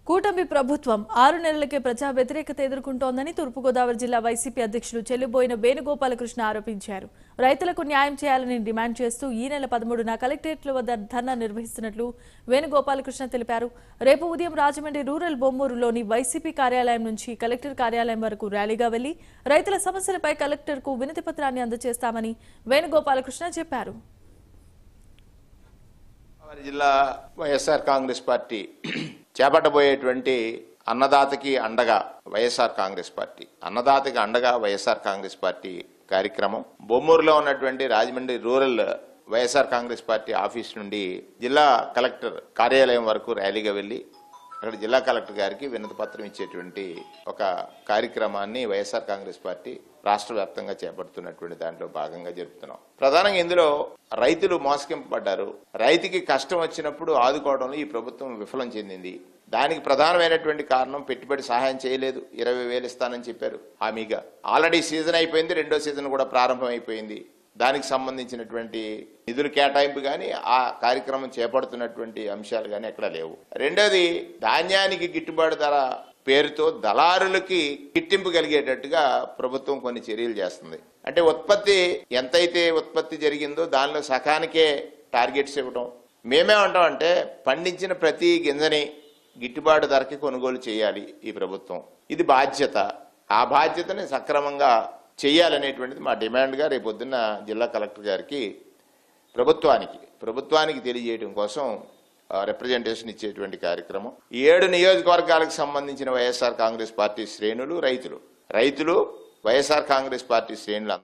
కూటమి ప్రభుత్వం 6 నెలలకే ప్రజా వ్యతిరేకత ఎదుర్కొంటోందని తూర్పుగోదావరి జిల్లా వైసీపీ అధ్యక్షులు చెల్లిబోయిన వేణుగోపాలకృష్ణ ఆరోపించారు. రైతులకు న్యాయం చేయాలని డిమాండ్ చేస్తూ ఈ నెల 13న కలెక్టరేట్ల వద్ద ధర్నా నిర్వహిస్తున్నట్లు వేణుగోపాలకృష్ణ తెలిపారు. రేపు ఉదయం రాజమండ్రి రూరల్ బొమ్మూరులోని వైసీపీ కార్యాలయం నుంచి కలెక్టర్ కార్యాలయం వరకు ర్యాలీగా వెళ్లి రైతుల సమస్యలపై కలెక్టర్కు వినతి పత్రాన్ని అందజేస్తామని వేణుగోపాలకృష్ణ చెప్పారు. జిల్లా వైఎస్ఆర్ కాంగ్రెస్ పార్టీ చేపట్టబోయేటువంటి అన్నదాతకి అండగా వైఎస్ఆర్ కాంగ్రెస్ పార్టీ అన్నదాతకి అండగా వైఎస్ఆర్ కాంగ్రెస్ పార్టీ కార్యక్రమం బొమ్మూరులో ఉన్నటువంటి Rajahmundry rural YSR Congress party office నుండి జిల్లా కలెక్టర్ కార్యాలయం వరకు ర్యాలీగా వెళ్లి అక్కడ జిల్లా కలెక్టర్ గారికి వినతి పత్రం ఇచ్చేటువంటి ఒక కార్యక్రమాన్ని వైఎస్ఆర్ కాంగ్రెస్ పార్టీ రాష్ట్ర వ్యాప్తంగా చేపడుతున్నటువంటి దాంట్లో భాగంగా జరుపుతున్నాం. ప్రధానంగా ఇందులో రైతులు మోసగింపబడ్డారు. రైతుకి కష్టం వచ్చినప్పుడు ఆదుకోవడంలో ఈ ప్రభుత్వం విఫలం చెందింది. దానికి ప్రధానమైనటువంటి కారణం పెట్టుబడి సహాయం చేయలేదు. 20,000 ఇస్తానని చెప్పారు హామీగా. ఆల్రెడీ సీజన్ అయిపోయింది, రెండో సీజన్ కూడా ప్రారంభం అయిపోయింది. దానికి సంబంధించినటువంటి నిధుల కేటాయింపు కానీ ఆ కార్యక్రమం చేపడుతున్నటువంటి అంశాలు కానీ ఎక్కడా లేవు. రెండోది, ధాన్యానికి గిట్టుబాటు ధర పేరుతో దళారులకి గిట్టింపు కలిగేటట్టుగా ప్రభుత్వం కొన్ని చర్యలు చేస్తుంది. అంటే ఉత్పత్తి ఎంతైతే ఉత్పత్తి జరిగిందో దానిలో సకానికే టార్గెట్స్ ఇవ్వడం. మేమేమంటామంటే పండించిన ప్రతి గింజని గిట్టుబాటు ధరకి కొనుగోలు చేయాలి ఈ ప్రభుత్వం. ఇది బాధ్యత. ఆ బాధ్యతని సక్రమంగా చేయాలనేటువంటిది మా డిమాండ్గా రేపొద్దున్న జిల్లా కలెక్టర్ గారికి ప్రభుత్వానికి తెలియజేయడం కోసం రిప్రజెంటేషన్ ఇచ్చేటువంటి కార్యక్రమం. 7 నియోజకవర్గాలకు సంబంధించిన వైఎస్ఆర్ కాంగ్రెస్ పార్టీ శ్రేణులు, రైతులు వైఎస్ఆర్ కాంగ్రెస్ పార్టీ శ్రేణులు